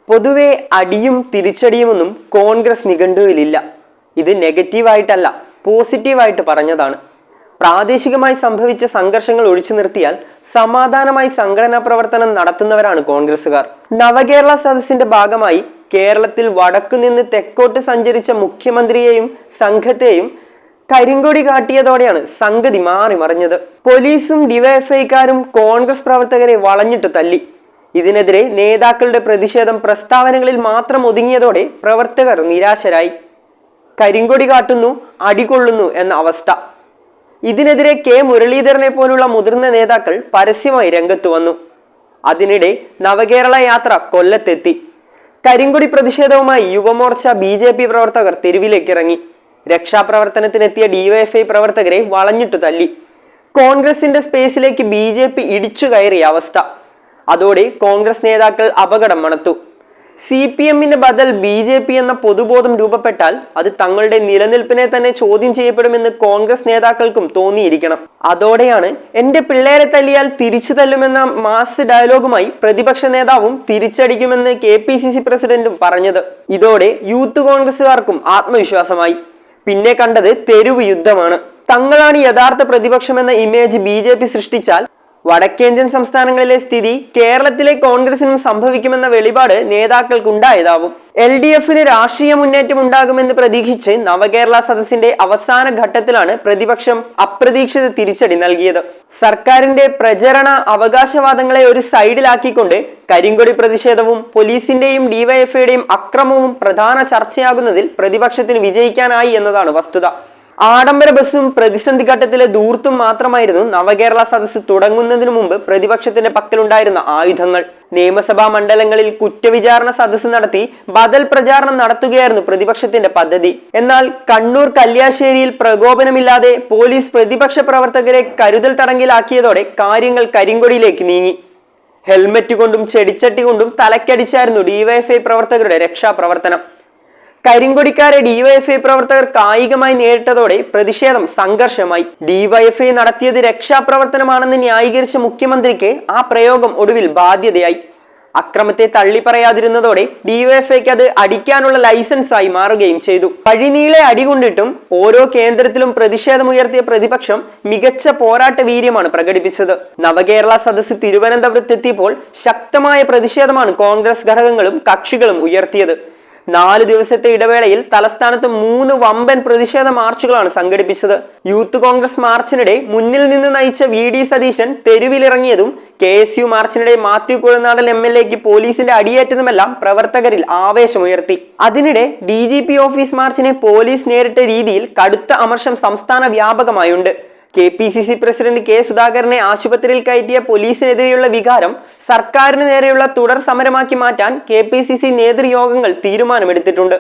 പൊതുവെ അടിയും തിരിച്ചടിയുമൊന്നും കോൺഗ്രസ് നിഘണ്ടുവിലില്ല. ഇത് നെഗറ്റീവായിട്ടല്ല, പോസിറ്റീവായിട്ട് പറഞ്ഞതാണ്. പ്രാദേശികമായി സംഭവിച്ച സംഘർഷങ്ങൾ ഒഴിച്ചു നിർത്തിയാൽ സമാധാനമായി സംഘടനാ പ്രവർത്തനം നടത്തുന്നവരാണ് കോൺഗ്രസുകാർ. നവകേരള സദസ്സിന്റെ ഭാഗമായി കേരളത്തിൽ വടക്കുനിന്ന് തെക്കോട്ട് സഞ്ചരിച്ച മുഖ്യമന്ത്രിയെയും സംഘത്തെയും കരിങ്കൊടി കാട്ടിയതോടെയാണ് സംഗതി മാറിമറിഞ്ഞത്. പോലീസും ഡിവൈഎഫ്ഐക്കാരും കോൺഗ്രസ് പ്രവർത്തകരെ വളഞ്ഞിട്ട് തല്ലി. ഇതിനെതിരെ നേതാക്കളുടെ പ്രതിഷേധം പ്രസ്താവനകളിൽ മാത്രം ഒതുങ്ങിയതോടെ പ്രവർത്തകർ നിരാശരായി. കരിങ്കൊടി കാട്ടുന്നു, അടികൊള്ളുന്നു എന്ന അവസ്ഥ. ഇതിനെതിരെ കെ മുരളീധരനെ പോലുള്ള മുതിർന്ന നേതാക്കൾ പരസ്യമായി രംഗത്തു വന്നു. അതിനിടെ നവകേരള യാത്ര കൊല്ലത്തെത്തി. കരിങ്കൊടി പ്രതിഷേധവുമായി യുവമോർച്ച BJP പ്രവർത്തകർ തെരുവിലേക്കിറങ്ങി. രക്ഷാപ്രവർത്തനത്തിനെത്തിയ ഡിവൈഎഫ്ഐ പ്രവർത്തകരെ വളഞ്ഞിട്ടു തല്ലി. കോൺഗ്രസിന്റെ സ്പേസിലേക്ക് BJP ഇടിച്ചു കയറിയ അവസ്ഥ. അതോടെ കോൺഗ്രസ് നേതാക്കൾ അപകടം മണത്തു. CPMന്റെ ബദൽ BJP എന്ന പൊതുബോധം രൂപപ്പെട്ടാൽ അത് തങ്ങളുടെ നിലനിൽപ്പിനെ തന്നെ ചോദ്യം ചെയ്യപ്പെടുമെന്ന് കോൺഗ്രസ് നേതാക്കൾക്കും തോന്നിയിരിക്കണം. അതോടെയാണ് എന്റെ പിള്ളേരെ തല്ലിയാൽ തിരിച്ചു തല്ലുമെന്ന മാസ് ഡയലോഗുമായി പ്രതിപക്ഷ നേതാവും തിരിച്ചടിക്കുമെന്ന് KPCC പ്രസിഡന്റും പറഞ്ഞത്. ഇതോടെ യൂത്ത് കോൺഗ്രസുകാർക്കും ആത്മവിശ്വാസമായി. പിന്നെ കണ്ടത് തെരുവ് യുദ്ധമാണ്. തങ്ങളാണ് യഥാർത്ഥ പ്രതിപക്ഷമെന്ന ഇമേജ് BJP സൃഷ്ടിച്ചാൽ വടക്കേന്ത്യൻ സംസ്ഥാനങ്ങളിലെ സ്ഥിതി കേരളത്തിലെ കോൺഗ്രസിനും സംഭവിക്കുമെന്ന വെളിപാട് നേതാക്കൾക്കുണ്ടായതാവും. LDFന് രാഷ്ട്രീയ മുന്നേറ്റം ഉണ്ടാകുമെന്ന് പ്രതീക്ഷിച്ച് നവകേരള സദസ്സിന്റെ അവസാന ഘട്ടത്തിലാണ് പ്രതിപക്ഷം അപ്രതീക്ഷിത തിരിച്ചടി നൽകിയത്. സർക്കാരിന്റെ പ്രചരണ അവകാശവാദങ്ങളെ ഒരു സൈഡിലാക്കിക്കൊണ്ട് കരിങ്കൊടി പ്രതിഷേധവും പോലീസിന്റെയും ഡിവൈഎഫ്ഐയുടെയും അക്രമവും പ്രധാന ചർച്ചയാകുന്നതിൽ പ്രതിപക്ഷത്തിന് വിജയിക്കാനായി എന്നതാണ് വസ്തുത. ആഡംബര ബസ്സും പ്രതിസന്ധി ഘട്ടത്തിലെ ധൂർത്തും മാത്രമായിരുന്നു നവകേരള സദസ്സ് തുടങ്ങുന്നതിനു മുമ്പ് പ്രതിപക്ഷത്തിന്റെ പക്കലുണ്ടായിരുന്ന ആയുധങ്ങൾ. നിയമസഭാ മണ്ഡലങ്ങളിൽ കുറ്റവിചാരണ സദസ്സ് നടത്തി ബദൽ പ്രചാരണം നടത്തുകയായിരുന്നു പ്രതിപക്ഷത്തിന്റെ പദ്ധതി. എന്നാൽ കണ്ണൂർ കല്യാശ്ശേരിയിൽ പ്രകോപനമില്ലാതെ പോലീസ് പ്രതിപക്ഷ പ്രവർത്തകരെ കരുതൽ തടങ്കിലാക്കിയതോടെ കാര്യങ്ങൾ കരിങ്കൊടിയിലേക്ക് നീങ്ങി. ഹെൽമറ്റ് കൊണ്ടും ചെടിച്ചട്ടി കൊണ്ടും തലക്കടിച്ചായിരുന്നു ഡിവൈഎഫ്ഐ പ്രവർത്തകരുടെ രക്ഷാപ്രവർത്തനം. കരിങ്കൊടിക്കാരെ ഡിവൈഎഫ്ഐ പ്രവർത്തകർ കായികമായി നേരിട്ടതോടെ പ്രതിഷേധം സംഘർഷമായി. ഡിവൈഎഫ്ഐ നടത്തിയത് രക്ഷാപ്രവർത്തനമാണെന്ന് ന്യായീകരിച്ച മുഖ്യമന്ത്രിക്ക് ആ പ്രയോഗം ഒടുവിൽ ബാധ്യതയായി. അക്രമത്തെ തള്ളിപ്പറയാതിരുന്നതോടെ ഡിവൈഎഫ്ഐക്ക് അത് അടിക്കാനുള്ള ലൈസൻസായി മാറുകയും ചെയ്തു. വഴിനീളെ അടികൊണ്ടിട്ടും ഓരോ കേന്ദ്രത്തിലും പ്രതിഷേധമുയർത്തിയ പ്രതിപക്ഷം മികച്ച പോരാട്ട വീര്യമാണ് പ്രകടിപ്പിച്ചത്. നവകേരള സദസ്സ് തിരുവനന്തപുരത്തെത്തിയപ്പോൾ ശക്തമായ പ്രതിഷേധമാണ് കോൺഗ്രസ് ഘടകങ്ങളും കക്ഷികളും ഉയർത്തിയത്. 4 ദിവസത്തെ ഇടവേളയിൽ തലസ്ഥാനത്ത് 3 വമ്പൻ പ്രതിഷേധ മാർച്ചുകളാണ് സംഘടിപ്പിച്ചത്. യൂത്ത് കോൺഗ്രസ് മാർച്ചിനിടെ മുന്നിൽ നിന്ന് നയിച്ച VD സതീശൻ തെരുവിലിറങ്ങിയതും KSU മാർച്ചിനിടെ മാത്യു കുഴനാടൻ MLAക്ക് പോലീസിന്റെ അടിയേറ്റതുമെല്ലാം പ്രവർത്തകരിൽ ആവേശമുയർത്തി. അതിനിടെ DGP ഓഫീസ് മാർച്ചിനെ പോലീസ് നേരിട്ട രീതിയിൽ കടുത്ത അമർഷം സംസ്ഥാന വ്യാപകമായുണ്ട്. KPCC പ്രസിഡന്റ് K സുധാകരനെ ആശുപത്രിയിൽ കയറ്റിയ പോലീസിനെതിരെയുള്ള വികാരം സർക്കാരിന് നേരെയുള്ള തുടർ സമരമാക്കി മാറ്റാൻ KPCC നേതൃയോഗങ്ങൾ തീരുമാനമെടുത്തിട്ടുണ്ട്.